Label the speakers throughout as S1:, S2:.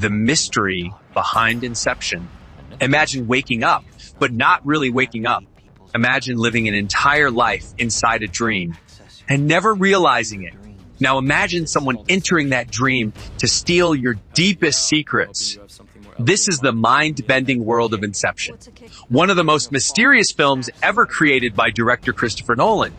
S1: the mystery behind Inception. Imagine waking up, but not really waking up. Imagine living an entire life inside a dream and never realizing it. Now imagine someone entering that dream to steal your deepest secrets. This is the mind-bending world of Inception, one of the most mysterious films ever created by director Christopher Nolan.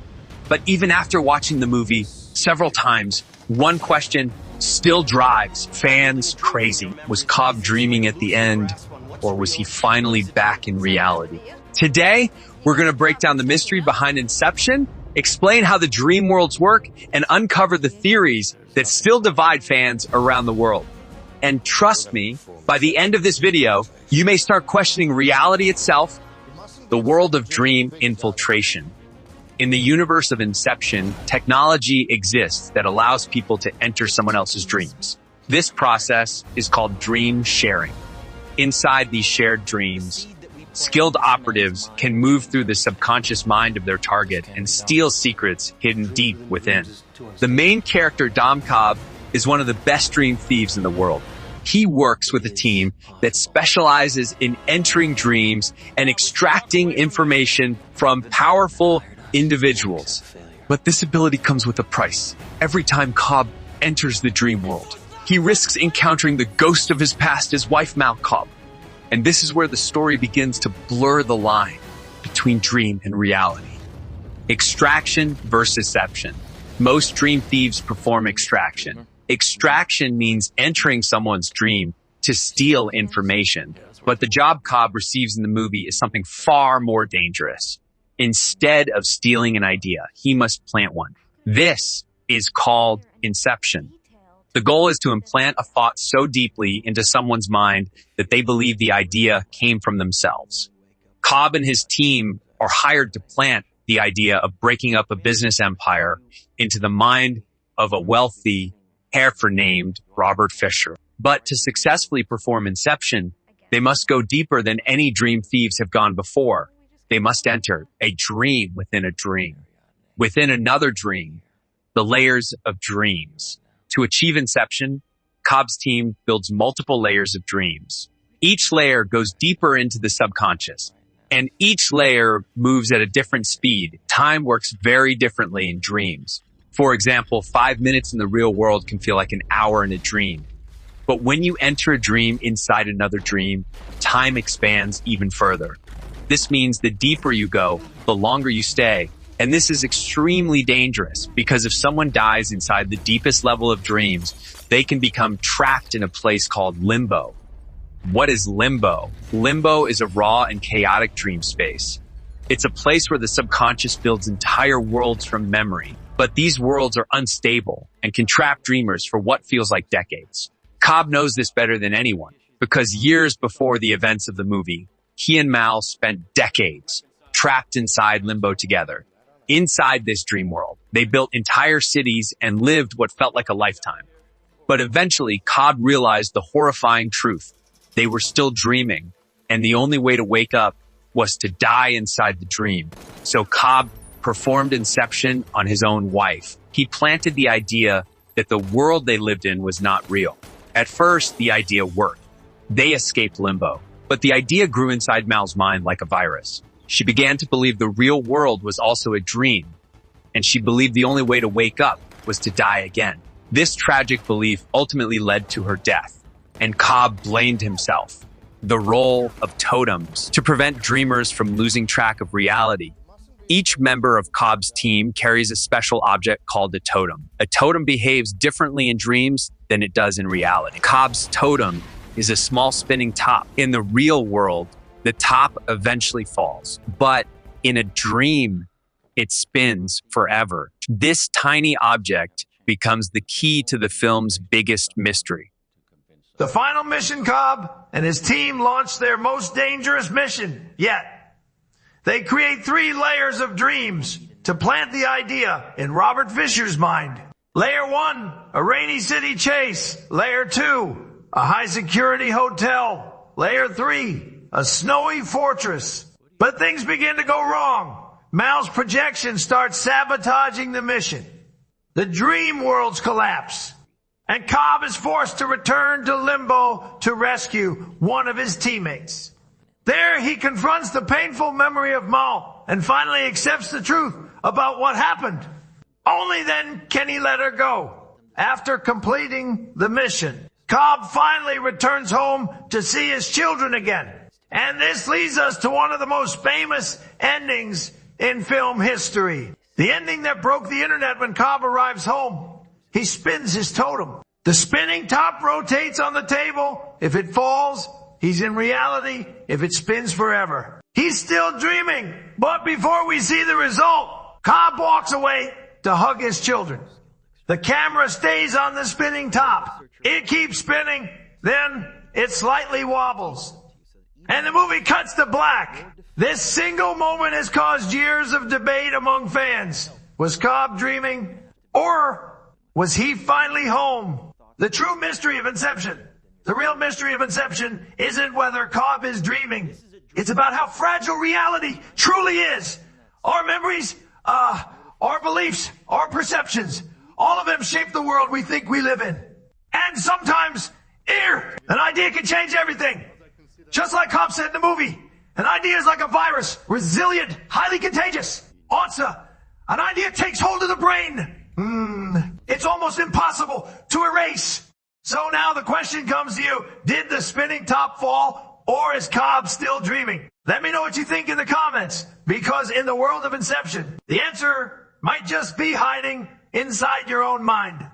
S1: But even after watching the movie several times, one question still drives fans crazy. Was Cobb dreaming at the end, or was he finally back in reality? Today, we're going to break down the mystery behind Inception, explain how the dream worlds work, and uncover the theories that still divide fans around the world. And trust me, by the end of this video, you may start questioning reality itself, the world of dream infiltration. In the universe of Inception, technology exists that allows people to enter someone else's dreams. This process is called dream sharing. Inside these shared dreams, skilled operatives can move through the subconscious mind of their target and steal secrets hidden deep within. The main character, Dom Cobb, is one of the best dream thieves in the world. He works with a team that specializes in entering dreams and extracting information from powerful individuals. But this ability comes with a price. Every time Cobb enters the dream world, he risks encountering the ghost of his past, his wife, Mal Cobb. And this is where the story begins to blur the line between dream and reality. Extraction versus deception. Most dream thieves perform extraction. Extraction means entering someone's dream to steal information. But the job Cobb receives in the movie is something far more dangerous. Instead of stealing an idea, he must plant one. This is called Inception. The goal is to implant a thought so deeply into someone's mind that they believe the idea came from themselves. Cobb and his team are hired to plant the idea of breaking up a business empire into the mind of a wealthy heifer named Robert Fisher. But to successfully perform Inception, they must go deeper than any dream thieves have gone before. They must enter a dream within a dream, within another dream, the layers of dreams. To achieve Inception, Cobb's team builds multiple layers of dreams. Each layer goes deeper into the subconscious, and each layer moves at a different speed. Time works very differently in dreams. For example, 5 minutes in the real world can feel like an hour in a dream. But when you enter a dream inside another dream, time expands even further. This means the deeper you go, the longer you stay. And this is extremely dangerous because if someone dies inside the deepest level of dreams, they can become trapped in a place called Limbo. What is Limbo? Limbo is a raw and chaotic dream space. It's a place where the subconscious builds entire worlds from memory, but these worlds are unstable and can trap dreamers for what feels like decades. Cobb knows this better than anyone because years before the events of the movie, he and Mal spent decades trapped inside Limbo together. Inside this dream world, they built entire cities and lived what felt like a lifetime. But eventually, Cobb realized the horrifying truth. They were still dreaming, and the only way to wake up was to die inside the dream. So Cobb performed Inception on his own wife. He planted the idea that the world they lived in was not real. At first, the idea worked. They escaped Limbo. But the idea grew inside Mal's mind like a virus. She began to believe the real world was also a dream, and she believed the only way to wake up was to die again. This tragic belief ultimately led to her death, and Cobb blamed himself. The role of totems to prevent dreamers from losing track of reality. Each member of Cobb's team carries a special object called a totem. A totem behaves differently in dreams than it does in reality. Cobb's totem is a small spinning top. In the real world, the top eventually falls, but in a dream, it spins forever. This tiny object becomes the key to the film's biggest mystery.
S2: The final mission, Cobb and his team launched their most dangerous mission yet. They create 3 layers of dreams to plant the idea in Robert Fisher's mind. Layer 1, a rainy city chase. Layer 2, a high security hotel. Layer 3, a snowy fortress. But things begin to go wrong. Mal's projection starts sabotaging the mission. The dream worlds collapse. and Cobb is forced to return to Limbo to rescue one of his teammates. There he confronts the painful memory of Mal and finally accepts the truth about what happened. Only then can he let her go. After completing the mission, Cobb finally returns home to see his children again. And this leads us to one of the most famous endings in film history. The ending that broke the internet when Cobb arrives home. He spins his totem. The spinning top rotates on the table. If it falls, he's in reality. If it spins forever, he's still dreaming. But before we see the result, Cobb walks away to hug his children. The camera stays on the spinning top. It keeps spinning. Then it slightly wobbles. And the movie cuts to black. This single moment has caused years of debate among fans. Was Cobb dreaming? Or was he finally home? The true mystery of Inception. The real mystery of Inception isn't whether Cobb is dreaming. It's about how fragile reality truly is. Our memories, our beliefs, our perceptions, all of them shape the world we think we live in. And sometimes, an idea can change everything. Just like Cobb said in the movie, an idea is like a virus, resilient, highly contagious. Also, an idea takes hold of the brain. It's almost impossible to erase. So now the question comes to you, did the spinning top fall, or is Cobb still dreaming? Let me know what you think in the comments, because in the world of Inception, the answer might just be hiding inside your own mind.